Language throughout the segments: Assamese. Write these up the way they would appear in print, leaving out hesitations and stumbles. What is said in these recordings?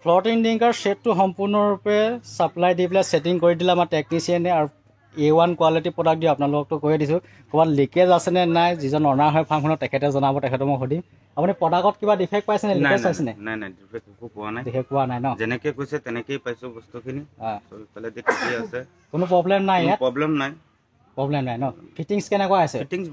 ফ্লোটিং ডিংকাৰ সেটটো সম্পূৰ্ণৰূপে সাপ্লাই দি পেলাই সেটিং কৰি দিলে আমাৰ টেকনিচিয়ানে আৰু A1 কোৱালিটি প্ৰডাক্ট দি আপোনালোকতো কৈ দিছোঁ ক'ৰবাত লিকেজ আছে নে নাই যিজন অনাৰ হয় ফাৰ্মখনত তেখেতে জনাব তেখেতক মই সুধিম আপুনি প্ৰডাক্টত কিবা ডিফেক্ট পাইছে নে লিকেজ পাইছে নে নাই ডিফেক্ট একো পোৱা নাই ডিফেক্ট পোৱা নাই ন যেনেকৈ কৈছে তেনেকেই পাইছো বস্তুখিনি চলফালে দি ঠিকই আছে কোনো প্ৰব্লেম নাই ইয়াত প্ৰব্লেম নাই ন ফিটিংছ কেনেকুৱা আছে ফিটিংছ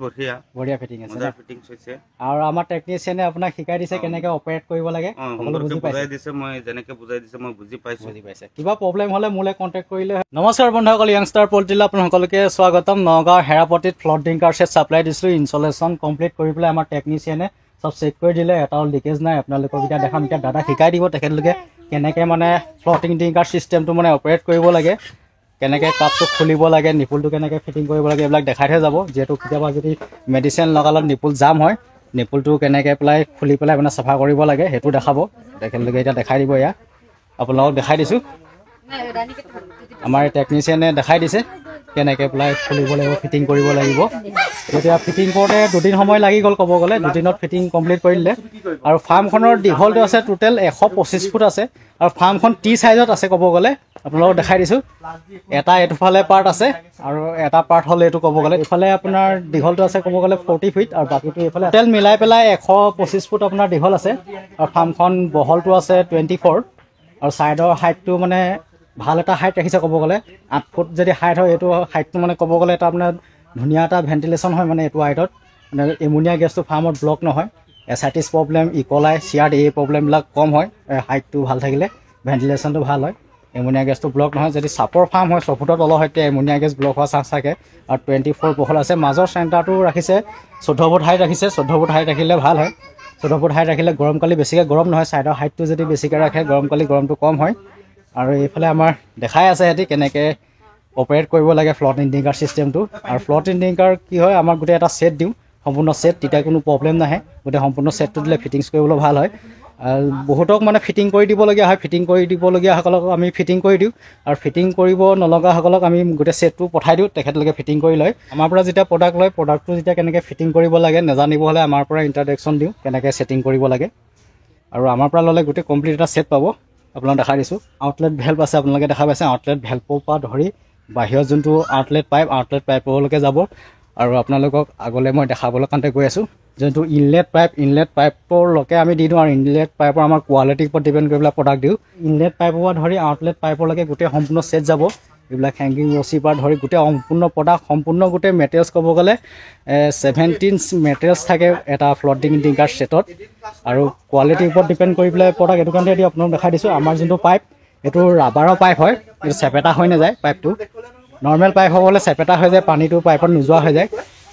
বঢ়িয়া ফিটিং আছে মজা ফিটিংছ হৈছে আৰু আমাৰ টেকনিচিয়ানে আপোনাক শিকাই দিছে কেনেকৈ অপাৰেট কৰিব লাগে সকলো বুজাই দিছে মই যেনেকৈ বুজাই দিছে মই বুজি পাইছে কিবা প্ৰব্লেম হ'লে মোলৈ কণ্টেক্ট কৰিলে নমস্কাৰ বন্ধুসকল য়াংষ্টাৰ পলিটিলৈ আপোনাক সকলোকে স্বাগতম নগাঁৱৰ হেৰাপতিত ফ্লোটিং কাৰ সেট সাপ্লাই দিছিলোঁ ইনষ্টলেশ্যন কমপ্লিট কৰি পেলাই আমাৰ টেকনিচিয়ানে সব চেক কৰি দিলে এটাও লিকেজ নাই আপোনালোকক এতিয়া দেখাম এতিয়া দাদা শিকাই দিব তেখেতলোকে কেনেকৈ মানে ফ্লোটিং ডিংকাৰ চিষ্টেমটো মানে অপাৰেট কৰিব লাগে কেনেকৈ কাপটো খুলিব লাগে নিপুলটো কেনেকৈ ফিটিং কৰিব লাগে এইবিলাক দেখাই থৈ যাব যিহেতু কেতিয়াবা যদি মেডিচিন লগালত নিপুল জাম হয় নিপুলটো কেনেকৈ পেলাই খুলি পেলাই মানে চাফা কৰিব লাগে সেইটো দেখাব তেখেতলোকে এতিয়া দেখাই দিব ইয়াত আপোনালোকক দেখাই দিছোঁ আমাৰ টেকনিচিয়ানে দেখাই দিছে কেনেকৈ পেলাই খুলিব লাগিব ফিটিং কৰিব লাগিব এতিয়া ফিটিং কৰোঁতে দুদিন সময় লাগি গ'ল ক'ব গ'লে দুদিনত ফিটিং কমপ্লিট কৰি দিলে আৰু ফাৰ্মখনৰ দীঘলটো আছে টোটেল 125 ফুট আছে আৰু ফাৰ্মখন টি চাইজত আছে ক'ব গ'লে আপোনালোকক দেখাই দিছোঁ এটা এইটোফালে পাৰ্ট আছে আৰু এটা পাৰ্ট হ'ল এইটো ক'ব গ'লে ইফালে আপোনাৰ দীঘলটো আছে ক'ব গ'লে 40 ফিট আৰু বাকীটো এইফালে টোটেল মিলাই পেলাই 125 ফুট আপোনাৰ দীঘল আছে আৰু ফাৰ্মখন বহলটো আছে 24 আৰু ছাইডৰ হাইটটো মানে ভাল এটা হাইট ৰাখিছে ক'ব গ'লে 8 ফুট যদি হাইট হয় এইটো হাইটটো মানে ক'ব গ'লে এটা আপোনাৰ ধুনীয়া এটা ভেণ্টিলেশ্যন হয় মানে এইটো হাইটত মানে এমনিয়া গেছটো ফাৰ্মত ব্লক নহয় এছাইটিছ প্ৰব্লেম ইকলাই চিয়াৰ্ড এই প্ৰব্লেমবিলাক কম হয় হাইটটো ভাল থাকিলে ভেণ্টিলেশ্যনটো ভাল হয় এমনিয়া গেছটো ব্লক নহয় যদি চাপৰ ফাৰ্ম হয় 6 ফুটৰ তলৰ সৈতে এমনিয়া গেছ ব্লক হোৱা চান্স থাকে আৰু 24 বহল আছে মাজৰ চেণ্টাৰটো ৰাখিছে 14 ফুট হাইট ৰাখিছে 14 ফুট হাইট ৰাখিলে ভাল হয় 14 ফুট হাইট ৰাখিলে গৰমকালি বেছিকৈ গৰম নহয় ছাইডৰ হাইটটো যদি বেছিকৈ ৰাখে গৰমকালি গৰমটো কম হয় আৰু এইফালে আমাৰ দেখাই আছে সিহঁতি কেনেকৈ অপাৰেট কৰিব লাগে ফ্লোটিং ডিংকাৰ চিষ্টেমটো আৰু ফ্লোটিং ডিংকাৰ কি হয় আমাৰ গোটেই এটা ছেট দিওঁ সম্পূৰ্ণ ছেট তেতিয়া কোনো প্ৰব্লেম নাহে গোটেই সম্পূৰ্ণ ছেটটো দিলে ফিটিংছ কৰিবলৈ ভাল হয় আৰু বহুতক মানে ফিটিং কৰি দিবলগীয়া হয় ফিটিং কৰি দিবলগীয়াসকলক আমি ফিটিং কৰি দিওঁ আৰু ফিটিং কৰিব নলগাসকলক আমি গোটেই ছেটটো পঠাই দিওঁ তেখেতলোকে ফিটিং কৰি লয় আমাৰ পৰা যেতিয়া প্ৰডাক্ট লয় প্ৰডাক্টটো যেতিয়া কেনেকৈ ফিটিং কৰিব লাগে নাজানিব হ'লে আমাৰ পৰা ইণ্ট্ৰডাকশ্যন দিওঁ কেনেকৈ ছেটিং কৰিব লাগে আৰু আমাৰ পৰা ল'লে গোটেই কমপ্লিট এটা ছেট পাব আপোনাক দেখাই দিছোঁ আউটলেট ভেল্ভ আছে আপোনালোকে দেখা পাইছে আউটলেট ভেল্ভৰ পৰা ধৰি বাহিৰত যোনটো আউটলেট পাইপলৈকে যাব আৰু আপোনালোকক আগলৈ মই দেখাবলৈ কাৰণতে গৈ আছোঁ যোনটো ইনলেট পাইপৰলৈকে আমি দি দিওঁ আৰু ইনলেট পাইপৰ আমাৰ কোৱালিটিৰ ওপৰত ডিপেণ্ড কৰি পেলাই প্ৰডাক্ট দিওঁ ইনলেট পাইপৰ পৰা ধৰি আউটলেট পাইপলৈকে গোটেই সম্পূৰ্ণ ছেট যাব এইবিলাক হেংগিং ৰছীৰ পৰা ধৰি গোটেই সম্পূৰ্ণ প্ৰডাক্ট সম্পূৰ্ণ গোটেই মেটেৰিয়েলছ ক'ব গ'লে 17 মেটেৰিয়েলছ থাকে এটা ফ্লোটিং ডিংকাৰ ছেটত আৰু কোৱালিটিৰ ওপৰত ডিপেণ্ড কৰি পেলাই প্ৰডাক্ট এইটো কাৰণে আপোনাক দেখাই দিছোঁ আমাৰ যোনটো পাইপ এইটো ৰাবাৰৰ পাইপ হয় এইটো চেপেটা হৈ নাযায় পাইপটো নৰ্মেল পাইপ হ'ব হ'লে চেপেটা হৈ যায় পানীটো পাইপত নোযোৱা হৈ যায়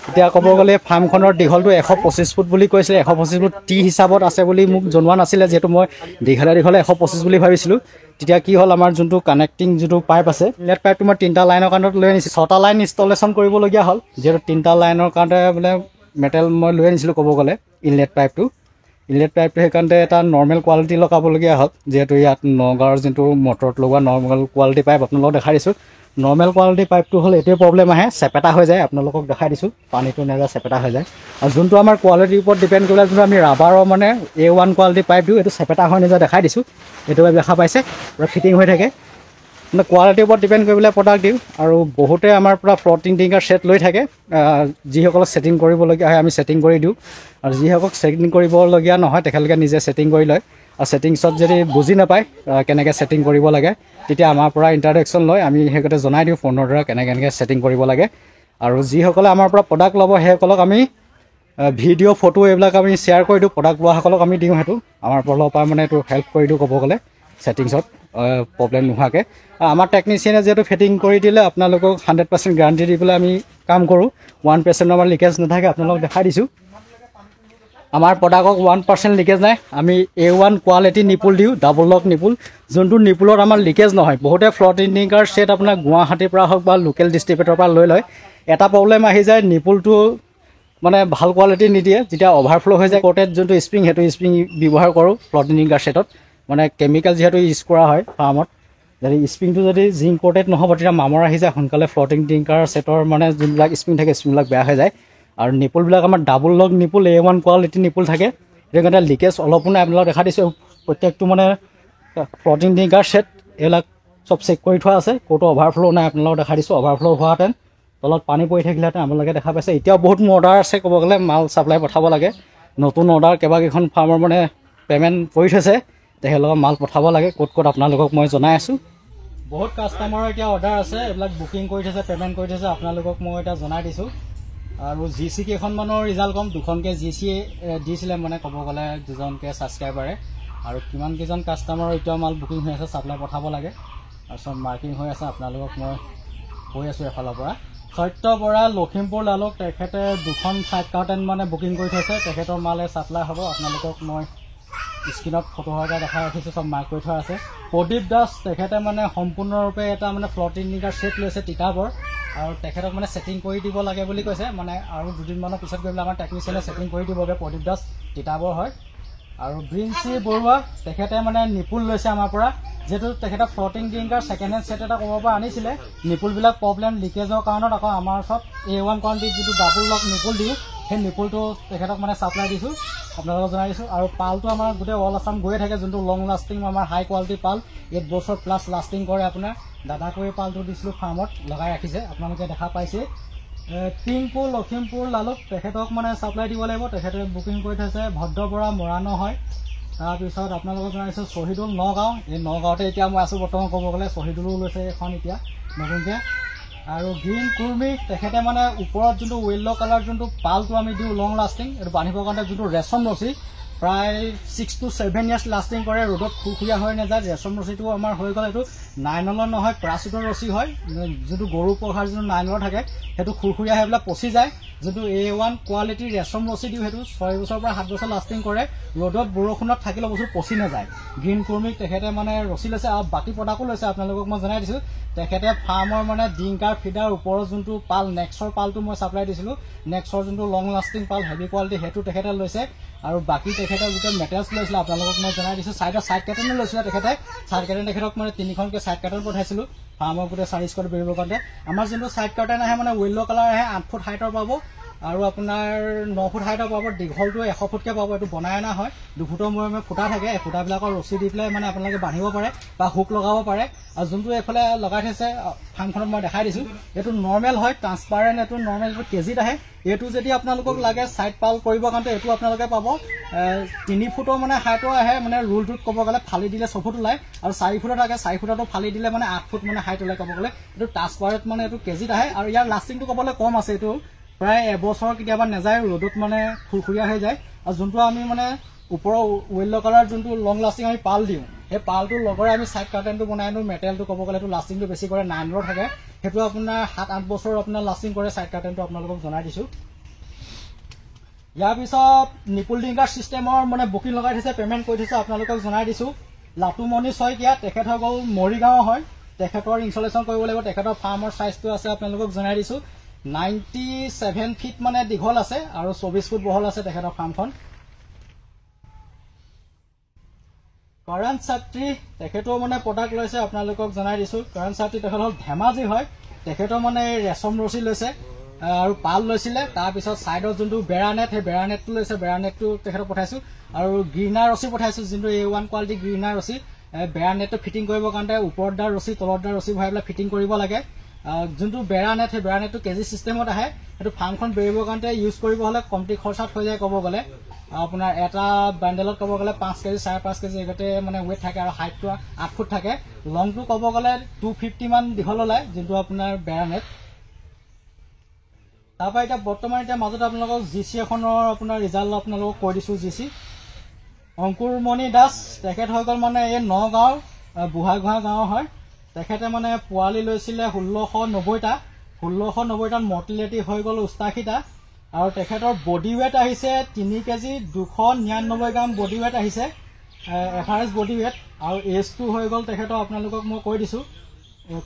এতিয়া ক'ব গ'লে ফাৰ্মখনৰ দীঘলটো 125 ফুট বুলি কৈছিলে 125 ফুট টি হিচাপত আছে বুলি মোক জনোৱা নাছিলে যিহেতু মই দীঘলে 125 বুলি ভাবিছিলোঁ তেতিয়া কি হ'ল আমাৰ যোনটো কানেক্টিং যোনটো পাইপ আছে ইনলেট পাইপটো মই 3টা লাইনৰ কাৰণে লৈ আনিছোঁ 6টা লাইন ইনষ্টলেশ্যন কৰিবলগীয়া হ'ল যিহেতু 3টা লাইনৰ কাৰণে বোলে মেটেল মই লৈ আনিছিলোঁ ক'ব গ'লে ইনলেট পাইপটো সেইকাৰণে এটা নৰ্মেল কোৱালিটি লগাবলগীয়া হ'ল যিহেতু ইয়াত নগাঁৱৰ যোনটো মটৰত লগোৱা নৰ্মেল কোৱালিটি পাইপ আপোনালোকক দেখাই দিছোঁ নৰ্মেল কোৱালিটি পাইপটো হ'ল এইটোৱে প্ৰব্লেম আহে চেপেটা হৈ যায় আপোনালোকক দেখাই দিছোঁ পানীটো নাযায় চেপেটা হৈ যায় আৰু যোনটো আমাৰ কোৱালিটিৰ ওপৰত ডিপেণ্ড কৰিলে যোনটো আমি ৰাবাৰৰ মানে A1 কোৱালিটি পাইপ দিওঁ এইটো চেপেটা হৈ নাযায় দেখাই দিছোঁ এইটো দেখা পাইছে পূৰা ফিটিং হৈ থাকে মানে কোৱালিটিৰ ওপৰত ডিপেণ্ড কৰি পেলাই প্ৰডাক্ট দিওঁ আৰু বহুতে আমাৰ পৰা ফ্লোটিং ডিংকাৰ ছেট লৈ থাকে যিসকলক ছেটিং কৰিবলগীয়া হয় আমি ছেটিং কৰি দিওঁ আৰু যিসকলক ছেটিং কৰিবলগীয়া নহয় তেখেতলোকে নিজে ছেটিং কৰি লয় আৰু ছেটিংছত যদি বুজি নাপায় কেনেকৈ ছেটিং কৰিব লাগে তেতিয়া আমাৰ পৰা ইণ্ট্ৰডাকশ্যন লয় আমি সেইগতে জনাই দিওঁ ফোনৰ দ্বাৰা কেনেকৈ ছেটিং কৰিব লাগে আৰু যিসকলে আমাৰ পৰা প্ৰডাক্ট ল'ব সেইসকলক আমি ভিডিঅ' ফটো এইবিলাক আমি শ্বেয়াৰ কৰি দিওঁ প্ৰডাক্ট লোৱাসকলক আমি দিওঁ সেইটো আমাৰ পৰা মানে এইটো হেল্প কৰি দিওঁ ক'ব গ'লে ছেটিংছত প্ৰব্লেম নোহোৱাকৈ আমাৰ টেকনিচিয়ানে যিহেতু ফিটিং কৰি দিলে আপোনালোকক 100% গেৰাণ্টি দি পেলাই আমি কাম কৰোঁ 1% আমাৰ লিকেজ নাথাকে আপোনালোকক দেখাই দিছোঁ আমাৰ প্ৰডাক্টক 1% লিকেজ নাই আমি A1 কোৱালিটি নিপুল দিওঁ ডাবল লক নিপুল যোনটো নিপুলত আমাৰ লিকেজ নহয় বহুতে ফ্লোটিং ডিংকাৰ ছেট আপোনাৰ গুৱাহাটীৰ পৰা হওক বা লোকেল ডিষ্ট্ৰিবিউটৰৰ পৰা লৈ লয় এটা প্ৰব্লেম আহি যায় নিপুলটো মানে ভাল কোৱালিটি নিদিয়ে যেতিয়া অভাৰফ্ল' হৈ যায় কোটেড যোনটো স্প্ৰিং সেইটো স্প্ৰিং ব্যৱহাৰ কৰোঁ ফ্লোটিং ডিংকাৰ ছেটত মানে কেমিকেল যিহেতু ইউজ কৰা হয় ফাৰ্মত যদি স্প্ৰিংটো যদি জিংক কোটেড নহ'ব তেতিয়া মামৰ আহি যায় সোনকালে ফ্লোটিং ডিংকাৰ ছেটৰ মানে যোনবিলাক স্প্ৰিং থাকে স্প্ৰিংবিলাক বেয়া হৈ যায় আৰু নিপুলবিলাক আমাৰ ডাবল লক নিপুল A1 কোৱালিটি নিপুল থাকে সেইটো কাৰণে লিকেজ অলপো নাই আপোনালোকক দেখা দিছোঁ প্ৰত্যেকটো মানে ফ্লটিং ডিংকাৰ ছেট এইবিলাক চব চেক কৰি থোৱা আছে। ক'তো অভাৰফ্ল' নাই, আপোনালোকক দেখাই দিছোঁ। অভাৰফ্ল' হোৱাহেঁতেন তলত পানী পৰি থাকিলেহেঁতেন আপোনালোকে দেখা পাইছে। এতিয়াও বহুত মোৰ অৰ্ডাৰ আছে, ক'ব গ'লে মাল ছাপ্লাই পঠাব লাগে। নতুন অৰ্ডাৰ কেইবাকেইখন ফাৰ্মৰ মানে পে'মেণ্ট কৰি থৈছে, তেখেতলোকক মাল পঠাব লাগে। ক'ত ক'ত আপোনালোকক মই জনাই আছোঁ। বহুত কাষ্টমাৰৰ এতিয়া অৰ্ডাৰ আছে, এইবিলাক বুকিং কৰি থৈছে, পে'মেণ্ট কৰি থৈছে, আপোনালোকক মই এতিয়া জনাই দিছোঁ। আৰু জি চি কেইখনমানৰ ৰিজাল্ট ক'ম। 2খনকৈ জি চি দিছিলে মানে ক'ব গ'লে 2জনকৈ ছাবস্ক্ৰাইবাৰে। আৰু কিমানকেইজন কাষ্টমাৰৰ এতিয়াও মাল বুকিং হৈ আছে, ছাপ্লাই পঠাব লাগে। আৰু চব মাৰ্কিং হৈ আছে, আপোনালোকক মই কৈ আছোঁ এফালৰ পৰা। সত্য বৰা লখিমপুৰ লালুক, তেখেতে 2খন ছাইড কাৰ্টেন মানে বুকিং কৰি থৈছে। তেখেতৰ মালে ছাপ্লাই হ'ব। আপোনালোকক মই স্ক্ৰীণত ফটো সহকাৰে দেখাই ৰাখিছোঁ, চব মাৰ্ক কৰি থোৱা আছে। প্ৰদীপ দাস, তেখেতে মানে সম্পূৰ্ণৰূপে এটা মানে ফ্লটিং ডিংকাৰ ছেট লৈছে তিতাবৰ। আৰু তেখেতক মানে ছেটিং কৰি দিব লাগে বুলি কৈছে, মানে আৰু 2দিনমানৰ পিছত গৈ পেলাই আমাৰ টেকনিচিয়ানে ছেটিং কৰি দিবগৈ। প্ৰদীপ দাস তিতাবৰ হয়। আৰু ব্ৰিঞ্চি বৰুৱা, তেখেতে মানে নিপুল লৈছে আমাৰ পৰা। যিহেতু তেখেতে ফ্লটিং ডিংকাৰ ছেকেণ্ড হেণ্ড ছেট এটা ক'ৰবাৰ পৰা আনিছিলে, নিপুলবিলাক প্ৰব্লেম লিকেজৰ কাৰণত আকৌ আমাৰ ওচৰত A1 কোৱালিটিত যিটো ডাবুল লক নিপুল দিওঁ, সেই নিপুলটো তেখেতক মানে ছাপ্লাই দিছোঁ, আপোনালোকক জনাই দিছোঁ। আৰু পালটো আমাৰ গোটেই অল আছাম গৈয়ে থাকে, যোনটো লং লাষ্টিং আমাৰ হাই কোৱালিটি পাল, 8 বছৰ প্লাছ লাষ্টিং কৰে। আপোনাৰ দাদা কৰি পালটো দিছিলোঁ ফাৰ্মত লগাই ৰাখিছে, আপোনালোকে দেখা পাইছে। টিংকু লখিমপুৰ লালুক, তেখেতক মানে ছাপ্লাই দিব লাগিব। তেখেতে বুকিং কৰি থৈছে। ভদ্ৰ বৰা মৰাণৰ হয়। তাৰপিছত আপোনালোকক জনাইছোঁ শ্বহীদুল নগাঁও। এই নগাঁৱতে এতিয়া মই আছোঁ বৰ্তমান ক'ব গ'লে। শ্বহীদুলো লৈছে এখন এতিয়া নতুনকৈ। আৰু গ্ৰীণ কুৰ্মী, তেখেতে মানে ওপৰত যোনটো য়েল্ল' কালাৰ যোনটো পালটো আমি দিওঁ লং লাষ্টিং, এইটো বান্ধিবৰ কাৰণে যোনটো ৰেচম ৰছী প্ৰায় 6 to 7 ইয়াৰ্ছ লাষ্টিং কৰে, ৰ'দত খুৰখুৰীয়া হৈ নাযায়। ৰেচম ৰছীটো আমাৰ হৈ গ'ল, এইটো নাইলনৰ নহয়, প্ৰাচুটৰ ৰছী হয়। যোনটো গৰু পঘাৰ যোনটো নাইলনৰ থাকে, সেইটো খুৰখুৰীয়া হৈ পেলাই পচি যায়। যোনটো A1 কোৱালিটিৰ ৰেচম ৰছী দিওঁ, সেইটো 6 বছৰৰ পৰা 7 বছৰ লাষ্টিং কৰে। ৰ'দত বৰষুণত থাকিলে বস্তু পচি নাযায়। গ্ৰীণ কুৰ্মীক তেখেতে মানে ৰছী লৈছে আৰু বাকী প্ৰডাক্টো লৈছে, আপোনালোকক মই জনাই দিছোঁ। তেখেতে ফাৰ্মৰ মানে ডিংকাৰ ফিডাৰ ওপৰৰ যোনটো পাল নেক্সৰ পালটো মই ছাপ্লাই দিছিলোঁ, নেক্সৰ যোনটো লং লাষ্টিং পাল হেভি কোৱালিটি, সেইটো তেখেতে লৈছে। আৰু বাকী তেখেতে গোটেই মেটেৰিয়েলছ লৈছিলে, আপোনালোকক মই জনাই দিছোঁ। ছাইড কাৰ্টেনো লৈছিলে তেখেতে। ছাইড কাৰ্টেন তেখেতক মানে 3খনকৈ ছাইড কাৰ্টেন পঠাইছিলোঁ ফাৰ্মৰ গোটেই 4 স্কোৱাড বেৰিবৰ কাৰণে। আমাৰ যোনটো ছাইড কাৰ্টেন আহে মানে য়েল্ল' কালাৰ আহে, 8 ফুট হাইটৰ পাব। আৰু আপোনাৰ 9 ফুট হাইটৰ পাব। দীঘলটো 100 ফুটকৈ পাব। এইটো বনাই অনা হয়, 2 ফুটৰ মূৰে ফুটা থাকে। এই ফুটাবিলাকৰ ৰছী দি পেলাই মানে আপোনালোকে বান্ধিব পাৰে বা হুক লগাব পাৰে। আৰু যোনটো এইফালে লগাই থৈছে ফাৰ্মখনত মই দেখাই দিছোঁ, এইটো নৰ্মেল হয়, ট্ৰান্সপাৰেণ্ট। এইটো নৰ্মেল, এইটো কেজিত আহে। এইটো যদি আপোনালোকক লাগে ছাইড পাল কৰিবৰ কাৰণে, এইটো আপোনালোকে পাব। 3 ফুটৰ মানে হাইটৰ আহে, মানে ৰুলটোত ক'ব গ'লে ফালি দিলে 6 ফুট ওলায়। আৰু 4 ফুটৰ থাকে, 4 ফুটতো ফালি দিলে মানে 8 ফুট মানে হাইট ওলায় ক'ব গ'লে। এইটো ট্ৰান্সপাৰেণ্ট, মানে এইটো কেজিত আহে। আৰু ইয়াৰ লাষ্টিংটো ক'বলৈ কম আছে, এইটো প্ৰায় এবছৰ কেতিয়াবা নাযায়, ৰ'দত মানে খুৰখুৰীয়া হৈ যায়। আৰু যোনটো আমি মানে ওপৰৰ য়েল্ল' কালাৰ যোনটো লং লাষ্টিং আমি পাল দিওঁ, সেই পালটোৰ লগৰে আমি ছাইড কাৰ্টেনটো বনাই দিওঁ। মেটেৰিয়েলটো ক'ব গ'লে এইটো লাষ্টিংটো বেছি কৰে, 9 থাকে। সেইটো আপোনাৰ 7-8 বছৰ আপোনাৰ লাষ্টিং কৰে। ছাইড কাৰ্টেনটো আপোনালোকক জনাই দিছোঁ। ইয়াৰ পিছত নিপুল ডিংকাৰ ছিষ্টেমৰ মানে বুকিং লগাই থৈছে, পে'মেণ্ট কৰি থৈছে, আপোনালোকক জনাই দিছোঁ। লাটুমণি শইকীয়া, তেখেত হৈ গ'ল মৰিগাঁও হয়। তেখেতৰ ইনষ্টলেশ্যন কৰিব লাগিব। তেখেতৰ ফাৰ্মৰ ছাইজটো আছে, আপোনালোকক জনাই দিছোঁ। 97 ফিট মানে দীঘল আছে আৰু 24 ফুট বহল আছে তেখেতৰ ফাৰ্মখন। কৰণ ছাত্ৰী, তেখেতেও মানে প্ৰডাক্ট লৈছে, আপোনালোকক জনাই দিছোঁ। কৰণ ছাত্ৰী তেখেত হ'ল ধেমাজি হয়। তেখেতৰ মানে ৰেচম ৰছী লৈছে আৰু পাল লৈছিলে। তাৰপিছত ছাইডত যোনটো বেৰা নেট, সেই বেৰা নেটটো লৈছে। বেৰা নেটটো তেখেতক পঠাইছোঁ। আৰু গ্ৰীনাৰ ৰছী পঠাইছোঁ, যোনটো A1 কোৱালিটি গ্ৰীনাৰ ৰছী। বেৰা নেটটো ফিটিং কৰিবৰ কাৰণে ওপৰত দাৰ ৰছী, তলত দাৰ ৰছী ভৰাই পেলাই ফিটিং কৰিব লাগে। যোনটো বেৰা নেট, সেই বেৰা নেটটো কেজি ছিষ্টেমত আহে। সেইটো ফাৰ্মখন বেৰিবৰ কাৰণে ইউজ কৰিব হ'লে কমটি খৰচাত হৈ যায় ক'ব গ'লে। আপোনাৰ এটা বান্ডেলত ক'ব গ'লে 5 কেজি 4.5 কেজি এইগতে মানে ৱেট থাকে। আৰু হাইটটো 8 ফুট থাকে। লংটো ক'ব গ'লে 250 মান দীঘল ওলায়, যোনটো আপোনাৰ বেৰা নেট। তাৰপৰা এতিয়া বৰ্তমান মাজতে আপোনালোকক GC এখনৰ আপোনাৰ ৰিজাল্ট আপোনালোকক কৈ দিছোঁ। GC অংকুৰমণি দাস, তেখেত হৈ গ'ল মানে এই নগাঁৱৰ বুঢ়াগোহা গাঁৱৰ হয়। তেখেতে মানে পোৱালি লৈছিলে 1690টা। 1690টাত মৰ্টিলিটি হৈ গ'ল 88টা। আৰু তেখেতৰ বডি ৱেট আহিছে 3 কেজি 299 গ্ৰাম বডি ৱেট আহিছে, এভাৰেজ বডি ৱেট। আৰু এজটো হৈ গ'ল তেখেতৰ, আপোনালোকক মই কৈ দিছোঁ,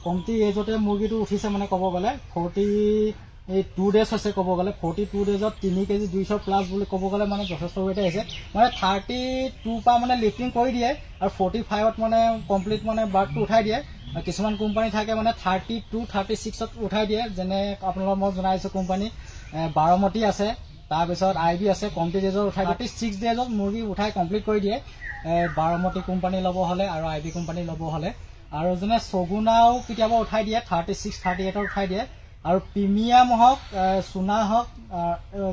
কমটি এজতে মুৰ্গীটো উঠিছে মানে ক'ব গ'লে 42 ডেজ হৈছে ক'ব গ'লে। 42 ডেজত 3 কেজি 200 প্লাছ বুলি ক'ব গ'লে মানে যথেষ্ট ৱেট আহিছে। মানে 32 পৰা মানে লিফটিং কৰি দিয়ে আৰু 45ত মানে কমপ্লিট মানে বাৰ্ডটো উঠাই দিয়ে। কিছুমান কোম্পানী থাকে মানে 32, 36ত উঠাই দিয়ে, যেনে আপোনালোকক মই জনাইছোঁ কোম্পানী বাৰমতী আছে, তাৰপিছত IB আছে কমপ্লিট এজৰ উঠাই 36 ডেজত মুৰ্গী উঠাই কমপ্লিট কৰি দিয়ে বাৰমতি কোম্পানী ল'ব হ'লে আৰু IB কোম্পানী ল'ব হ'লে আৰু যেনে সগুনাও কেতিয়াবা উঠাই দিয়ে 36 38 উঠাই দিয়ে আৰু প্ৰিমিয়াম হওক সোনা হওক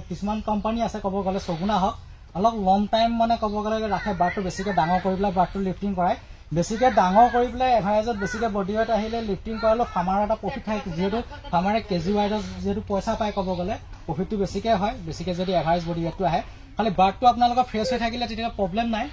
কিছুমান কোম্পানী আছে ক'ব গ'লে সগুনা হওক অলপ লং টাইম মানে ক'ব গ'লে ৰাখে বাৰটো বেছিকৈ ডাঙৰ কৰি পেলাই বাৰটো লিফটিং কৰায় বেছিকৈ ডাঙৰ কৰি পেলাই এভাৰেজত বেছিকৈ বডি ৱেট আহিলে লিফটিং কৰালে ফাৰ্মাৰ এটা প্ৰফিট থাকে যিহেতু ফাৰ্মাৰে কেজি ৱাইজত যিহেতু পইচা পায় ক'ব গ'লে প্ৰফিটটো বেছিকৈ হয় বেছিকৈ যদি এভাৰেজ বডি ৱেটটো আহে খালি বাৰটো আপোনালোকৰ ফ্ৰেছ হৈ থাকিলে তেতিয়া প্ৰব্লেম নাই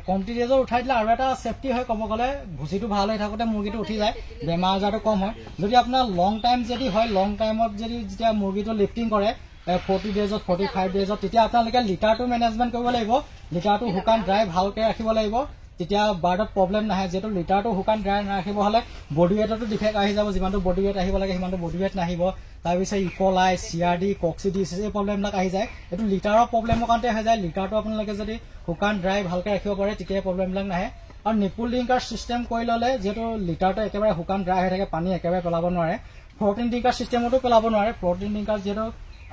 কমপ্লিট এজৰ উঠাই দিলে আৰু এটা সেফটি হয় ক'ব গ'লে ভুচিটো ভাল হৈ থাকোঁতে মুৰ্গীটো উঠি যায় বেমাৰ আজাৰটো কম হয় যদি আপোনাৰ লং টাইম যদি হয় লং টাইমত যদি যেতিয়া মুৰ্গীটো লিফটিং কৰে 40 ডেজত 45 ডেজত তেতিয়া আপোনালোকে লিটাৰটো মেনেজমেণ্ট কৰিব লাগিব লিটাৰটো শুকান ড্ৰাই ভালকৈ ৰাখিব লাগিব তেতিয়া বাৰ্ডত প্ৰব্লেম নাহে যেহেতু লিটাৰটো শুকান ড্ৰাই নাৰাখিব হ'লে বডি ৱেটতো ডিফেক্ট আহি যাব যিমানটো বডি ৱেট আহিব লাগে সিমানটো বডি ৱেট নাহিব তাৰপিছত ইকলাই CRD কক্সিডিছ এই প্ৰব্লেমবিলাক আহি যায় এইটো লিটাৰৰ প্ৰব্লেমৰ কাৰণতে আহি যায় লিটাৰটো আপোনালোকে যদি শুকান ড্ৰাই ভালকৈ ৰাখিব পাৰে তেতিয়া প্ৰব্লেমবিলাক নাহে আৰু নিপুল ডিংকাৰ চিষ্টেম কৰি ল'লে যিহেতু লিটাৰটো একেবাৰে শুকান ড্ৰাই হৈ থাকে পানী একেবাৰে পেলাব নোৱাৰে 14 ডিংকাৰ চিষ্টেমতো পেলাব নোৱাৰে 14 ডিংকাৰ যিহেতু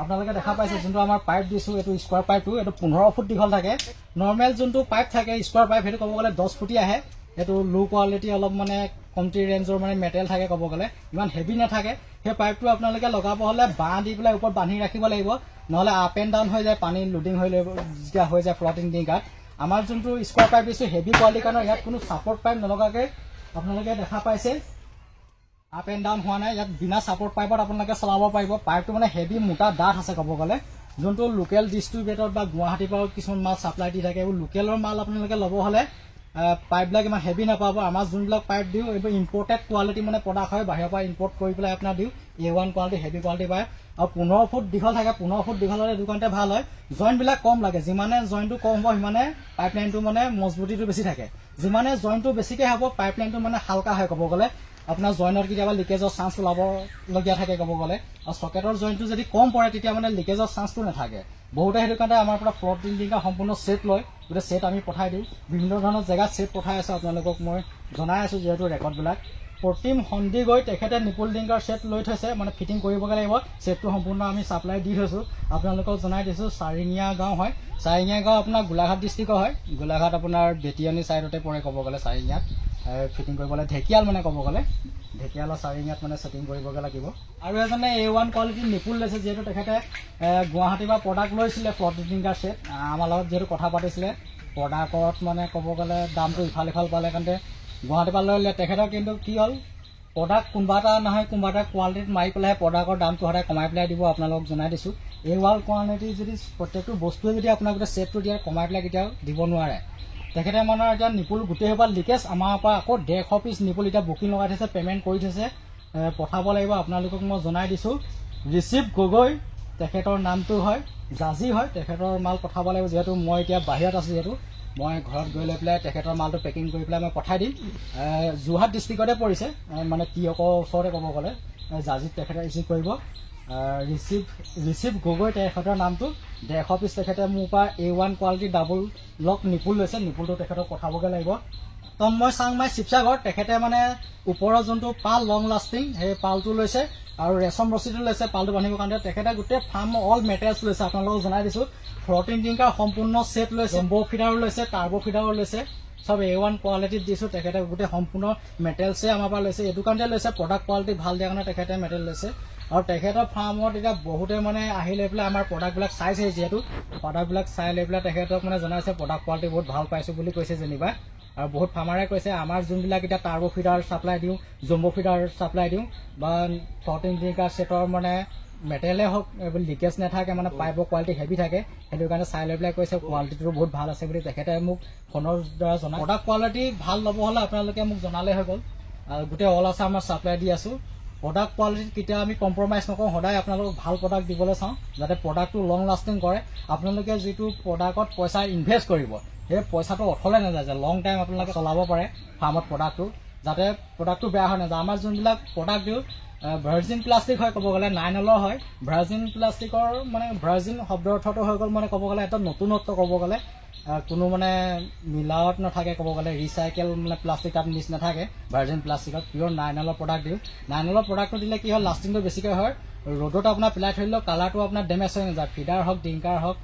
আপোনালোকে দেখা পাইছে যোনটো আমাৰ পাইপ দিছোঁ এইটো স্কোৱাৰ পাইপটো এইটো 15 ফুট দীঘল থাকে নৰ্মেল যোনটো পাইপ থাকে স্কোৱাৰ পাইপ সেইটো ক'ব গ'লে 10 ফুটি আহে এইটো লো কোৱালিটি অলপ মানে কমটি ৰেঞ্জৰ মানে মেটেল থাকে ক'ব গ'লে ইমান হেভি নাথাকে সেই পাইপটো আপোনালোকে লগাব হ'লে বাঁহ দি পেলাই ওপৰত বান্ধি ৰাখিব লাগিব নহ'লে আপ এণ্ড ডাউন হৈ যায় পানী লোডিং হৈ যেতিয়া হৈ যায় ফ্লটিং ডিংকাত আমাৰ যোনটো স্কোৱাৰ পাইপ দিছোঁ হেভি কোৱালিটিৰ কাৰণে ইয়াত কোনো ছাপৰ্ট পাইপ নলগাকৈ আপোনালোকে দেখা পাইছে আপ এণ্ড ডাউন হোৱা নাই ইয়াত বিনা ছাপৰ্ট পাইপত আপোনালোকে চলাব পাৰিব পাইপটো মানে হেভি মোটা ডাঠ আছে ক'ব গ'লে যোনটো লোকেল ডিষ্ট্ৰিবিউটৰত বা গুৱাহাটীৰ পৰা কিছুমান মাল ছাপ্লাই দি থাকে এইবোৰ লোকেলৰ মাল আপোনালোকে ল'ব হ'লে পাইপবিলাক ইমান হেভি নাপাব আমাৰ যোনবিলাক পাইপ দিওঁ এইবোৰ ইম্পৰ্টেড কোৱালিটি মানে প্ৰডাক্ট হয় বাহিৰৰ পৰা ইম্পৰ্ট কৰি পেলাই আপোনাৰ দিওঁ A1 কোৱালিটি হেভি কোৱালিটি পায় আৰু 15 ফুট দীঘল থাকে 15 ফুট দীঘল হ'লে দোকানতে ভাল হয় জইণ্টবিলাক কম লাগে যিমানে জইণ্টটো কম হ'ব সিমানে পাইপলাইনটো মানে মজবুতিটো বেছি থাকে যিমানে জইণ্টটো বেছিকৈ হ'ব পাইপলাইনটো মানে হালকা হয় ক'ব গ'লে আপোনাৰ জইণ্টত কেতিয়াবা লিকেজৰ চান্স ওলাবলগীয়া থাকে ক'ব গ'লে আৰু চকেটৰ জইণ্টটো যদি কম পৰে তেতিয়া মানে লিকেজৰ চান্সটো নাথাকে বহুতে সেইটো কাৰণে আমাৰ পৰা ফ্লটিং ডিংকাৰ সম্পূৰ্ণ ছেট লয় গোটেই ছেট আমি পঠাই দিওঁ বিভিন্ন ধৰণৰ জেগাত ছেট পঠাই আছোঁ আপোনালোকক মই জনাই আছোঁ যিহেতু ৰেকৰ্ডবিলাক প্ৰতিম সন্দিকৈ তেখেতে নিপুল ডিংকাৰ ছেট লৈ থৈছে মানে ফিটিং কৰিবগৈ লাগিব ছেটটো সম্পূৰ্ণ আমি ছাপ্লাই দি থৈছোঁ আপোনালোকক জনাই দিছোঁ চাৰিঙীয়া গাঁও হয় চাৰিঙীয়া গাঁও আপোনাৰ গোলাঘাট ডিষ্ট্ৰিক্টৰ হয় গোলাঘাট আপোনাৰ বেটিয়নী ছাইডতে পৰে ক'ব গ'লে চাৰিঙীয়াত ফিটিং কৰিবলৈ ঢেকিয়াল মানে ক'ব গ'লে ঢেকিয়ালৰ চাৰিঙীয়াত মানে ছেটিং কৰিবগৈ লাগিব আৰু এজনে A1 কোৱালিটিৰ নিপুল লৈছে যিহেতু তেখেতে গুৱাহাটীৰ পৰা প্ৰডাক্ট লৈছিলে ফ্লটিং ডিংকাৰ ছেট আমাৰ লগত যিহেতু কথা পাতিছিলে প্ৰডাক্টত মানে ক'ব গ'লে দামটো ইফাল সিফাল পালে কাৰণে গুৱাহাটীৰ পৰা লৈ ল'লে তেখেতৰ কিন্তু কি হ'ল প্ৰডাক্ট কোনোবা এটা নহয় কোনোবা এটা কোৱালিটিত মাৰি পেলাই প্ৰডাক্টৰ দামটো সদায় কমাই পেলাই দিব আপোনালোকক জনাই দিছোঁ A1 কোৱালিটি যদি প্ৰত্যেকটো বস্তুৱে যদি আপোনাক গোটেই ছেটটো দিয়ে কমাই পেলাই কেতিয়াও দিব নোৱাৰে তেখেতে মানে এতিয়া নিপুল গোটেই সোপা লিকেজ আমাৰ পৰা আকৌ 150 পিচ নিপুল এতিয়া বুকিং লগাই থৈছে পে'মেণ্ট কৰি থৈছে পঠাব লাগিব আপোনালোকক মই জনাই দিছোঁ ৰিচিভ গগৈ তেখেতৰ নামটো হয় জাজি হয় তেখেতৰ মাল পঠাব লাগিব যিহেতু মই এতিয়া বাহিৰত আছোঁ যিহেতু মই ঘৰত গৈ লৈ পেলাই তেখেতৰ মালটো পেকিং কৰি পেলাই মই পঠাই দিম যোৰহাট ডিষ্ট্ৰিক্টতে পৰিছে মানে তিয়কৰ ওচৰতে ক'ব গ'লে জাজিত তেখেতে ৰিচিভ কৰিব ৰিচিভ গগৈ তেখেতৰ নামটো 150 পিচ তেখেতে মোৰ পৰা A1 কোৱালিটি ডাবল লক নিপুল লৈছে নিপুলটো তেখেতক পঠাবগৈ লাগিব তন্ময় চাংমাই শিৱসাগৰ তেখেতে মানে ওপৰৰ যোনটো পাল লং লাষ্টিং সেই পালটো লৈছে আৰু ৰেচম ৰছীটো লৈছে পালটো বান্ধিবৰ কাৰণে তেখেতে গোটেই ফাৰ্ম অল মেটেৰিয়েলছ লৈছে আপোনালোকক জনাই দিছোঁ ফ্লটিং ডিংকাৰ সম্পূৰ্ণ ছেট লৈছে জম্বো ফিডাৰো লৈছে টাৰ্বো ফিডাৰো লৈছে সব A1 কোৱালিটিত দিছোঁ তেখেতে গোটেই সম্পূৰ্ণ মেটেৰিয়েলছে আমাৰ পৰা লৈছে এইটো কাৰণতে লৈছে প্ৰডাক্ট কোৱালিটি ভাল দিয়াৰ কাৰণে তেখেতে মেটেৰিয়েল লৈছে আৰু তেখেতৰ ফাৰ্মত এতিয়া বহুতে মানে আহি লৈ পেলাই আমাৰ প্ৰডাক্টবিলাক চাইছে যিহেতু প্ৰডাক্টবিলাক চাই লৈ পেলাই তেখেতক মানে জনাইছে প্ৰডাক্ট কোৱালিটি বহুত ভাল পাইছোঁ বুলি কৈছে যেনিবা আৰু বহুত ফাৰ্মাৰে কৈছে আমাৰ যোনবিলাক এতিয়া টাৰ্বো ফিডাৰ ছাপ্লাই দিওঁ জম্বো ফিডাৰ ছাপ্লাই দিওঁ বা ফ্লটিং ডিংকাৰ ছেটৰ মানে মেটেৰিয়েলে হওক এইবোৰ লিকেজ নাথাকে মানে পাইপৰ কোৱালিটি হেভি থাকে সেইটো কাৰণে চাই লৈ পেলাই কৈছে কোৱালিটিটো বহুত ভাল আছে বুলি তেখেতে মোক ফোনৰ দ্বাৰা জনায় প্ৰডাক্ট কোৱালিটি ভাল ল'ব হ'লে আপোনালোকে মোক জনালে হৈ গ'ল আৰু গোটেই অল আছাম আমাৰ ছাপ্লাই দি আছোঁ প্ৰডাক্ট কোৱালিটিত কেতিয়া আমি কম্প্ৰমাইজ নকৰোঁ সদায় আপোনালোকক ভাল প্ৰডাক্ট দিবলৈ চাওঁ যাতে প্ৰডাক্টটো লং লাষ্টিং কৰে আপোনালোকে যিটো প্ৰডাক্টত পইচা ইনভেষ্ট কৰিব সেই পইচাটো অথলে নাযায় যে লং টাইম আপোনালোকে চলাব পাৰে ফাৰ্মত প্ৰডাক্টটো যাতে প্ৰডাক্টটো বেয়া হৈ নাযায় আমাৰ যোনবিলাক প্ৰডাক্ট দিওঁ ভাৰ্জিন প্লাষ্টিক হয় ক'ব গ'লে 9L হয় ভাৰ্জিন প্লাষ্টিকৰ মানে ভাৰ্জিন শব্দ অৰ্থটো হৈ গ'ল মানে ক'ব গ'লে এটা নতুনত্ব ক'ব গ'লে কোনো মানে মিলাৱট নাথাকে ক'ব গ'লে ৰিচাইকেল মানে প্লাষ্টিক তাত মিক্স নাথাকে ভাৰ্জিন প্লাষ্টিকত পিয়ৰ 9L প্ৰডাক্ট দিওঁ 9L প্ৰডাক্টটো দিলে কি হয় লাষ্টিংটো বেছিকৈ হয় ৰ'দত আপোনাৰ পেলাই থৈ দিলেও কালাৰটো আপোনাৰ ডেমেজ হৈ নাযায় ফিডাৰ হওক ডিংকাৰ হওক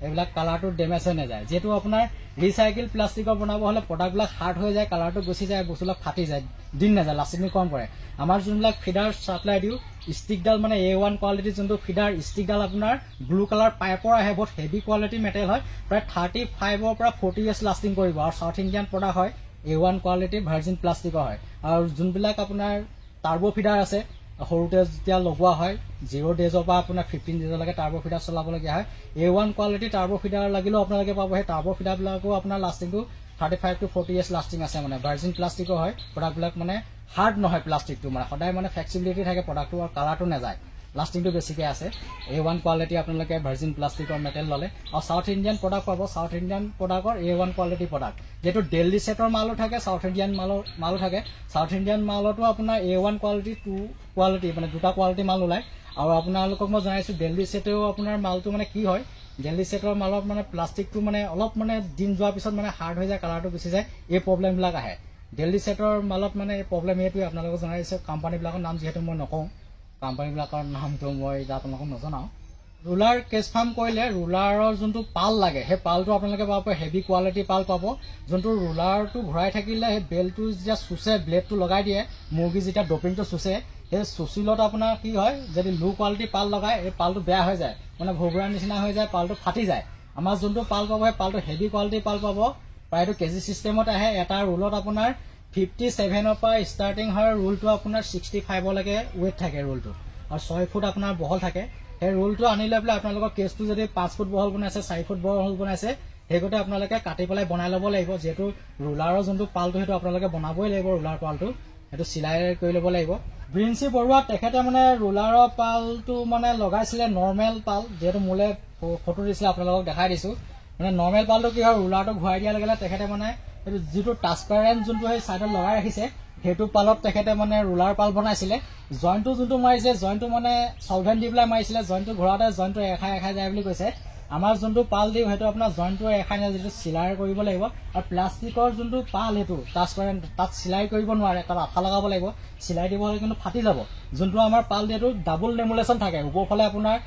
এইবিলাক কালাৰটো ডেমেজ হৈ নাযায় যিহেতু আপোনাৰ ৰিচাইকেল প্লাষ্টিকৰ বনাব হ'লে প্ৰডাক্টবিলাক হাৰ্ড হৈ যায় কালাৰটো গুচি যায় বস্তুবিলাক ফাটি যায় দিন নাযায় লাষ্টিং কম কৰে আমাৰ যোনবিলাক ফিডাৰ ছাপ্লাই দিওঁ ষ্টিকডাল মানে A1 কোৱালিটিৰ যোনটো ফিডাৰ ষ্টিকডাল আপোনাৰ ব্লু কালাৰ পাইপৰ আহে বহুত হেভি কোৱালিটি মেটেৰিয়েল হয় প্ৰায় 35ৰ পৰা 40 ইয়াৰ্ছ লাষ্টিং কৰিব আৰু সাউথ ইণ্ডিয়ান প্ৰডাক্ট হয় A1 কোৱালিটিৰ ভাৰ্জিন প্লাষ্টিকৰ হয় আৰু যোনবিলাক আপোনাৰ টাৰ্বো ফিডাৰ আছে সৰুতে যেতিয়া লগোৱা হয় 0 ডেজৰ পৰা আপোনাৰ 15 ডেজলৈকে টাৰ্বো ফিডাৰ চলাবলগীয়া হয় A1 কোৱালিটি টাৰ্বো ফিডাৰ লাগিলেও আপোনালোকে পাব সেই টাৰ্বো ফিডাৰবিলাকো আপোনাৰ লাষ্টিংটো 35 to 40 ইয়াৰ্ছ লাষ্টিং আছে মানে ভাৰ্জিন প্লাষ্টিকৰ হয় প্ৰডাক্টবিলাক মানে হাৰ্ড নহয় প্লাষ্টিকটো মানে সদায় মানে ফ্লেক্সিবিলিটি থাকে প্ৰডাক্টটো আৰু কালাৰটো নাযায় লাষ্টিংটো বেছিকৈ আছে A1 কোৱালিটি আপোনালোকে ভাৰ্জিন প্লাষ্টিকৰ মেটেৰিয়েল ল'লে আৰু সাউথ ইণ্ডিয়ান প্ৰডাক্ট পাব সাউথ ইণ্ডিয়ান প্ৰডাক্টৰ A1 কোৱালিটি প্ৰডাক্ট যিহেতু দিল্লী ছেটৰ মালো থাকে সাউথ ইণ্ডিয়ান মালো থাকে সাউথ ইণ্ডিয়ান মালতো আপোনাৰ A1 কোৱালিটি 2 কোৱালিটি মানে দুটা কোৱালিটি মাল ওলায় আৰু আপোনালোকক মই জনাইছোঁ দিল্লী ছেটেও আপোনাৰ মালটো মানে কি হয় দিল্লী ছেটৰ মালত মানে প্লাষ্টিকটো মানে অলপ মানে দিন যোৱাৰ পিছত মানে হাৰ্ড হৈ যায় কালাৰটো গুচি যায় এই প্ৰব্লেমবিলাক আহে দিল্লী ছেটৰ মালত মানে প্ৰব্লেম এইটোৱে আপোনালোকক জনাইছোঁ কোম্পানীবিলাকৰ নাম যিহেতু মই নকওঁ কোম্পানীবিলাকৰ নামটো মই এতিয়া আপোনালোকক নজনাওঁ ৰুলাৰ কেছ ফাৰ্ম কৰিলে ৰুলাৰৰ যোনটো পাল লাগে সেই পালটো আপোনালোকে পাব হেভি কোৱালিটি পাল পাব যোনটো ৰুলাৰটো ঘূৰাই থাকিলে সেই বেলটো যেতিয়া চুচে ব্লেডটো লগাই দিয়ে মুৰ্গী যেতিয়া ডপিংটো চুচে সেই চুচিলত আপোনাৰ কি হয় যদি লো কোৱালিটি পাল লগায় এই পালটো বেয়া হৈ যায় মানে ভুবুৰাৰ নিচিনা হৈ যায় পালটো ফাটি যায় আমাৰ যোনটো পাল পাব সেই পালটো হেভি কোৱালিটি পাল পাব প্ৰায়টো কেজি চিষ্টেমত আহে এটা ৰুলত আপোনাৰ 57ৰ পৰা ষ্টাৰ্টিং হয় ৰুলটো আপোনাৰ 65লৈকে ৱেইট থাকে ৰুলটো আৰু 6 ফুট আপোনাৰ বহল থাকে সেই ৰুলটো আনি লৈ পেলাই আপোনালোকৰ কেছটো যদি 5 ফুট বহল বনাইছে 4 ফুট বহল বনাইছে সেইগতে আপোনালোকে কাটি পেলাই বনাই ল'ব লাগিব যিহেতু ৰুলাৰৰ যোনটো পালটো সেইটো আপোনালোকে বনাবই লাগিব ৰুলাৰ পালটো সেইটো চিলাই কৰি ল'ব লাগিব ব্ৰিন্সি বৰুৱা তেখেতে মানে ৰুলাৰৰ পালটো মানে লগাইছিলে নৰ্মেল পাল যিহেতু মোলৈ ফটো দিছিলে আপোনালোকক দেখাই দিছোঁ মানে নৰ্মেল পালটো কি হয় ৰুলাৰটো ঘূৰাই দিয়াৰ লগে লগে তেখেতে মানে এইটো যিটো ট্ৰান্সপাৰেণ্ট যোনটো সেই ছাইডত লগাই ৰাখিছে সেইটো পালত তেখেতে মানে ৰুলাৰ পাল বনাইছিলে জইনটো যোনটো মাৰিছে জইনটো মানে চলভেণ্ট দি পেলাই মাৰিছিলে জইনটো ঘূৰাওঁতে জইনটো এখাই যায় বুলি কৈছে আমাৰ যোনটো পাল দিওঁ সেইটো আপোনাৰ জইনটো এখাই নাই যিটো চিলাই কৰিব লাগিব আৰু প্লাষ্টিকৰ যোনটো পাল সেইটো ট্ৰান্সপাৰেণ্ট তাত চিলাই কৰিব নোৱাৰে তাত আঠা লগাব লাগিব চিলাই দিব হ'লে কিন্তু ফাটি যাব যোনটো আমাৰ পাল দিয়াটো ডাবল নেমুলেশ্যন থাকে ওপৰফালে আপোনাৰ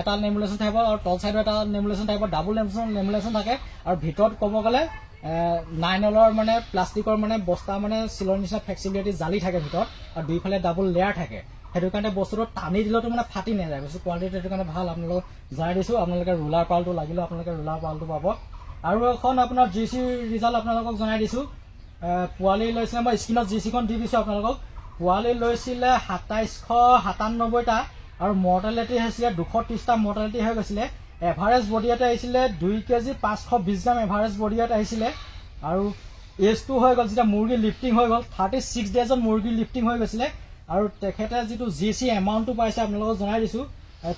এটা নেমুলেশ্যন থাকিব আৰু তল চাইডৰ এটা নেমুলেশ্যন থাকিব ডাবল নেমুলেশ্যন থাকে আৰু ভিতৰত ক'ব গ'লে 9Lৰ মানে প্লাষ্টিকৰ মানে বস্তা মানে চিলৰ নিচিনা ফ্লেক্সিবিলিটি জালি থাকে ভিতৰত আৰু দুইফালে ডাবল লেয়াৰ থাকে সেইটো কাৰণে বস্তুটো টানি দিলেতো মানে ফাটি নাযায় বস্তু কোৱালিটি সেইটো কাৰণে ভাল আপোনালোকক জনাই দিছোঁ আপোনালোকে ৰুলাৰ পালটো লাগিলে আপোনালোকে ৰুলাৰ পালটো পাব আৰু এখন আপোনাৰ GC ৰিজাল্ট আপোনালোকক জনাই দিছোঁ পোৱালি লৈছিলে মই স্ক্ৰীণত GCখন দি দিছোঁ আপোনালোকক পোৱালি লৈছিলে 2797টা আৰু মৰ্টেলিটি হৈছিলে 230টা মৰ্টেলিটি হৈ গৈছিলে এভাৰেজ বডি এটা আহিছিলে 2 কেজি 520 গ্ৰাম এভাৰেজ বডি এটা আহিছিলে আৰু এজটো হৈ গ'ল যেতিয়া মুৰ্গী লিফটিং হৈ গ'ল 36 ডেজত মুৰ্গী লিফটিং হৈ গৈছিলে আৰু তেখেতে যিটো GC এমাউণ্টটো পাইছে আপোনালোকক জনাই দিছোঁ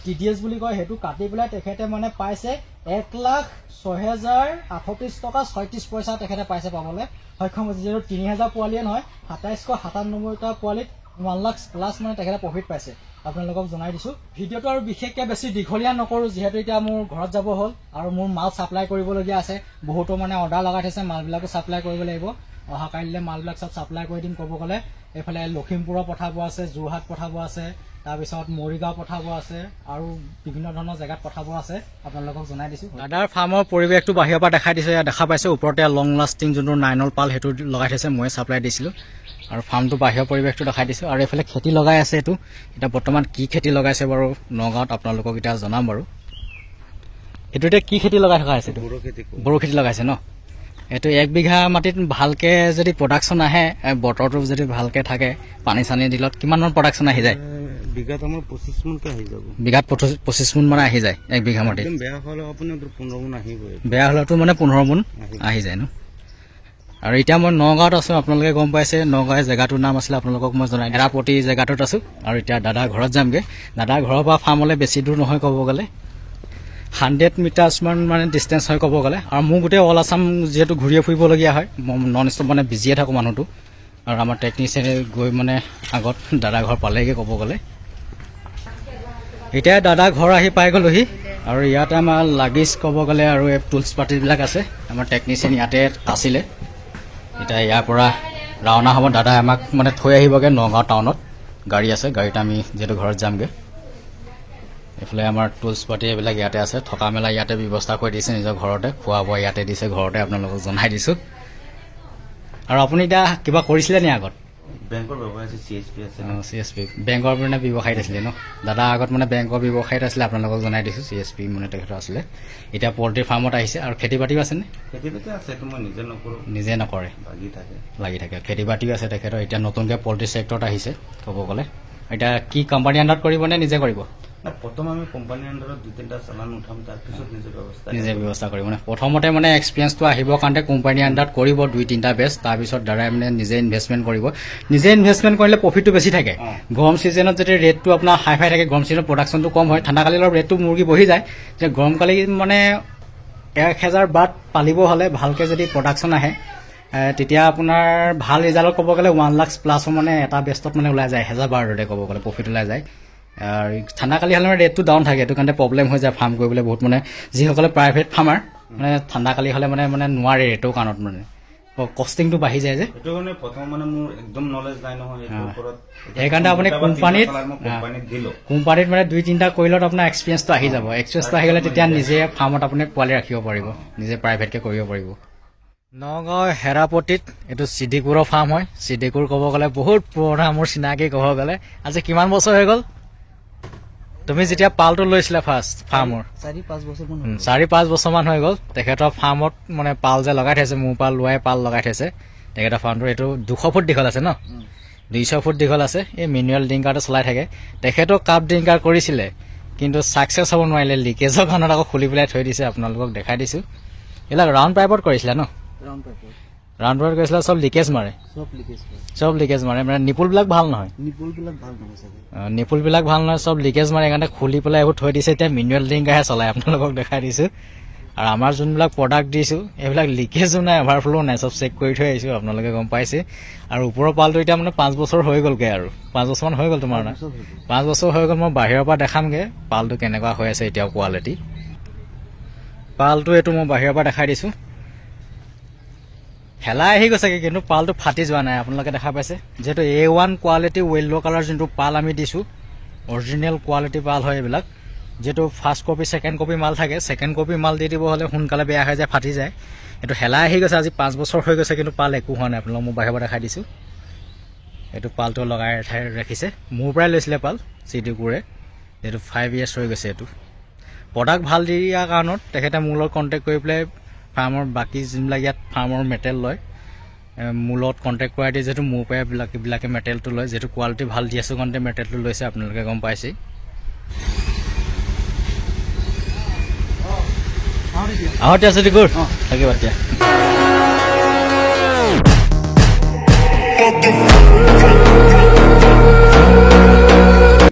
TDS বুলি কয় সেইটো কাটি পেলাই তেখেতে মানে পাইছে 1,06,038 টকা 36 পইচা তেখেতে পাইছে পাবলৈ সক্ষম হৈছে যিহেতু 3,000 পোৱালিয়ে নহয় 2797টা পোৱালিত 1 লাখ প্লাছ মানে তেখেতে প্ৰফিট পাইছে আপোনালোকক জনাই দিছোঁ ভিডিঅ'টো আৰু বিশেষকৈ বেছি দীঘলীয়া নকৰোঁ যিহেতু এতিয়া মোৰ ঘৰত যাব হ'ল আৰু মোৰ মাল ছাপ্লাই কৰিবলগীয়া আছে বহুতো মানে অৰ্ডাৰ লগাই থৈছে মালবিলাকো ছাপ্লাই কৰিব লাগিব অহা কাইলৈ মালবিলাক চব ছাপ্লাই কৰি দিম ক'ব গ'লে এইফালে লখিমপুৰৰ পঠাব আছে যোৰহাট পঠাব আছে তাৰপিছত মৰিগাঁও পঠাব আছে আৰু বিভিন্ন ধৰণৰ জেগাত পঠাব আছে আপোনালোকক জনাই দিছোঁ দাদাৰ ফাৰ্মৰ পৰিৱেশটো বাহিৰৰ পৰা দেখাই দিছে দেখা পাইছে ওপৰতে লং লাষ্টিং যোনটো 9L পাল সেইটো লগাই থৈছে মই ছাপ্লাই দিছিলোঁ আৰু ফাৰ্মটো বাহিৰৰ পৰিৱেশটো দেখাই দিছোঁ আৰু এইফালে খেতি লগাই আছে এইটো এতিয়া বৰ্তমান কি খেতি লগাইছে বাৰু নগাঁৱত আপোনালোকক এতিয়া জনাম বাৰু এইটো এতিয়া কি খেতি লগাই থকা আছে বড়ো খেতি লগাইছে ন এইটো 1 বিঘা মাটিত ভালকৈ যদি প্ৰডাকশ্যন আহে বতৰটো যদি ভালকৈ থাকে পানী চানী দিলত কিমানমান প্ৰডাকশ্যন আহি যায় বিঘাত আমাৰ 25 মোনকৈ আহি যাব বিঘাত 25 মোন মানে আহি যায় 1 বিঘা মাটিত বেয়া হ'লে আপোনাৰ 15 মোন আহিবই বেয়া হ'লেতো মানে 15 মোন আহি যায় ন আৰু এতিয়া মই নগাঁৱত আছোঁ আপোনালোকে গম পাইছে নগাঁৱৰ জেগাটোৰ নাম আছিলে আপোনালোকক মই জনাই এৰাপতি জেগাটোত আছোঁ আৰু এতিয়া দাদাৰ ঘৰত যামগৈ দাদাৰ ঘৰৰ পৰা ফাৰ্মলৈ বেছি দূৰ নহয় ক'ব গ'লে 100 মিটাৰ্ছমান মানে ডিষ্টেঞ্চ হয় ক'ব গ'লে আৰু মোৰ গোটেই অল আছাম যিহেতু ঘূৰিয়ে ফুৰিবলগীয়া হয় মই নন ষ্টপ মানে বিজিয়ে থাকোঁ মানুহটো আৰু আমাৰ টেকনিচিয়ানে গৈ মানে আগত দাদা ঘৰ পালেগৈ ক'ব গ'লে এতিয়া দাদা ঘৰ আহি পাই গ'লোহি আৰু ইয়াতে আমাৰ লাগেজ ক'ব গ'লে আৰু এই টুলছ পাতিবিলাক আছে আমাৰ টেকনিচিয়ান ইয়াতে আছিলে এতিয়া ইয়াৰ পৰা ৰাওনা হ'ব দাদা আমাক মানে থৈ আহিবগৈ নগাঁও টাউনত গাড়ী আছে গাড়ীত আমি যিহেতু ঘৰত যামগৈ এইফালে আমাৰ টুলছ পাতি এইবিলাক ইয়াতে আছে থকা মেলা ইয়াতে ব্যৱস্থা কৰি দিছে নিজৰ ঘৰতে খোৱা বোৱা ইয়াতে দিছে ঘৰতে আপোনালোকক জনাই দিছোঁ আৰু আপুনি এতিয়া কিবা কৰিছিলে নি আগত বেংকৰ ব্যৱসায় আছে CSP আছে CSP বেংকৰ মানে ব্যৱসায়ত আছিলে ন দাদা আগত মানে বেংকৰ ব্যৱসায়ত আছিলে আপোনালোকক জনাই দিছোঁ CSP মানে তেখেতৰ আছিলে এতিয়া পল্ট্ৰি ফাৰ্মত আহিছে আৰু খেতি বাতিও আছেনে খেতি বাতি আছে এইটো মই নিজে নকৰোঁ নিজে নকৰে লাগি থাকে খেতি বাতিও আছে তেখেতৰ এতিয়া নতুনকৈ পল্ট্ৰি ছেক্টৰত আহিছে ক'ব গ'লে এতিয়া কি কোম্পানী আণ্ডাৰত কৰিব নে নিজে কৰিব প্ৰথম আমি কোম্পানীৰ আণ্ডাৰত 2-3টা চালান উঠাম তাৰপিছত নিজে ব্যৱস্থা কৰিব মানে প্ৰথমতে মানে এক্সপিৰিয়েঞ্চটো আহিবৰ কাৰণে কোম্পানী আণ্ডাৰত কৰিব 2-3টা বেচ তাৰপিছত দাদাই মানে নিজে ইনভেষ্টমেণ্ট কৰিব নিজে ইনভেষ্টমেণ্ট কৰিলে প্ৰফিটটো বেছি থাকে গৰম ছিজনত যদি ৰেটটো আপোনাৰ হাই ফাই থাকে গৰম ছিজনত প্ৰডাকশ্যনটো কম হয় ঠাণ্ডা কালি অলপ ৰেটটো মুৰ্গী বহি যায় যে গৰম কালি মানে 1000 বাট পালিব হ'লে ভালকৈ যদি প্ৰডাকশ্যন আহে তেতিয়া আপোনাৰ ভাল ৰিজাল্ট ক'ব গ'লে 1 লাখ প্লাছো মানে এটা বেষ্টত মানে ওলাই যায় 1000 বাৰতে ক'ব গ'লে প্ৰফিট ওলাই যায় আৰু ঠাণ্ডা কালি হ'লে ৰেটটো ডাউন থাকে এইটো কাৰণে প্ৰব্লেম হৈ যায় ফাৰ্ম কৰিবলৈ বহুত মানে যিসকলে প্ৰাইভেট ফাৰ্মাৰ মানে ঠাণ্ডা কালি হ'লে মানে নোৱাৰে ৰেটৰ কাৰণত মানে কষ্টিংটো বাঢ়ি যায় যে এইটো মানে প্ৰথম মানে মোৰ একদম নলেজ নাই নহয় এইটোৰ ওপৰত সেইকাৰণে আপুনি কোম্পানীত মানে 2-3টা কৰিলত আপোনাৰ এক্সপিৰিয়েঞ্চটো আহি যাব এক্সপিৰিয়েঞ্চটো আহি গ'লে তেতিয়া নিজে ফাৰ্মত আপুনি পোৱালি ৰাখিব পাৰিব নিজে প্ৰাইভেটকৈ কৰিব পাৰিব নগাঁও হেৰাপতিত এইটো চিডিকুৰৰ ফাৰ্ম হয় চিডিকুৰ ক'ব গ'লে বহুত পুৰণা মোৰ চিনাকি ক'ব গ'লে আজি কিমান বছৰ হৈ গ'ল তুমি যেতিয়া পালটো লৈছিলা ফাৰ্ষ্ট ফাৰ্মৰ 4-5 বছৰমান হৈ গ'ল তেখেতৰ ফাৰ্মত মানে পাল যে লগাই থৈছে মোৰ পাল লোৱাই পাল লগাই থৈছে তেখেতৰ ফাৰ্মটো এইটো 200 ফুট দীঘল আছে ন 200 ফুট দীঘল আছে এই মেনুৱেল ড্ৰিংকাৰটো চলাই থাকে তেখেতৰ কাপ ড্ৰিংকাৰ কৰিছিলে কিন্তু ছাকচেছ হ'ব নোৱাৰিলে লিকেজৰ কাৰণত আকৌ খুলি পেলাই থৈ দিছে আপোনালোকক দেখাই দিছোঁ এইবিলাক ৰাউণ্ড পাইপত কৰিছিলে ন ৰাউণ্ড পাইপত কৰিছিলে চব লিকেজ মাৰে মানে নিপুলবিলাক ভাল নহয় নিপুলবিলাক ভাল নহয় চব লিকেজ মাৰে সেইকাৰণে খুলি পেলাই এইবোৰ থৈ দিছে এতিয়া মেনুৱেল ড্ৰিংকাৰহে চলাই আপোনালোকক দেখাই দিছোঁ আৰু আমাৰ যোনবিলাক প্ৰডাক্ট দিছোঁ এইবিলাক লিকেজো নাই অভাৰফ্ল' নাই চব চেক কৰি থৈ আহিছোঁ আপোনালোকে গম পাইছে আৰু ওপৰৰ পালটো এতিয়া মানে 5 বছৰ হৈ গ'লগৈ আৰু 5 বছৰমান হৈ গ'ল তোমাৰ 5 বছৰ হৈ গ'ল মই বাহিৰৰ পৰা দেখামগৈ পালটো কেনেকুৱা হৈ আছে এতিয়াও কোৱালিটি পালটো এইটো মই বাহিৰৰ পৰা দেখাই দিছোঁ হেলাই আহি গৈছেগৈ কিন্তু পালটো ফাটি যোৱা নাই আপোনালোকে দেখা পাইছে যিহেতু A1 কোৱালিটি য়েল্ল' কালাৰ যোনটো পাল আমি দিছোঁ অৰিজিনেল কোৱালিটি পাল হয় এইবিলাক যিহেতু ফাৰ্ষ্ট কপি ছেকেণ্ড কপি মাল থাকে ছেকেণ্ড কপি মাল দি দিব হ'লে সোনকালে বেয়া হৈ যায় ফাটি যায় এইটো হেলাই আহি গৈছে আজি 5 বছৰ হৈ গৈছে কিন্তু পাল একো হোৱা নাই আপোনালোকক মই বাহিৰৰ পৰা দেখাই দিছোঁ এইটো পালটো লগাই ৰাখিছে মোৰ পৰাই লৈছিলে পাল চিডিকুৰে এইটো 5 years হৈ গৈছে এইটো প্ৰডাক্ট ভাল দিয়াৰ কাৰণত তেখেতে মোৰ লগত কণ্টেক্ট কৰি পেলাই ফাৰ্মৰ বাকী যোনবিলাক ইয়াত ফাৰ্মৰ মেটেৰিয়েল লয় মোৰ লগত কণ্টেক্ট কৰাই দিয়ে যিহেতু মোৰ পৰাই এইবিলাকে মেটেৰিয়েলটো লয় যিহেতু কোৱালিটি ভাল দি আছোঁ কাৰণে মেটেৰিয়েলটো লৈছে আপোনালোকে গম পাইছে আহোঁতে আছে ডিকুৰ থাকিব এতিয়া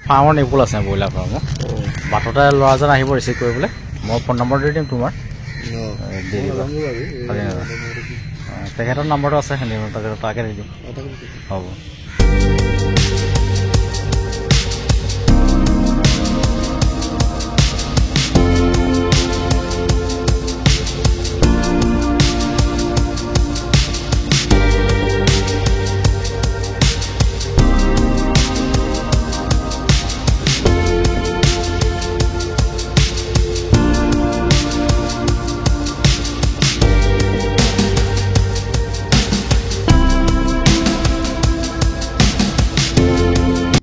ফাৰ্মৰ নিপুল আছে ব্ৰইলাৰ ফাৰ্মৰ বাটতে ল'ৰাজন আহিব ৰিচিভ কৰিবলৈ মই ফোন নম্বৰ দি দিম তোমাৰ তেখেতৰ নম্বৰটো আছে তাকে দি দিম হ'ব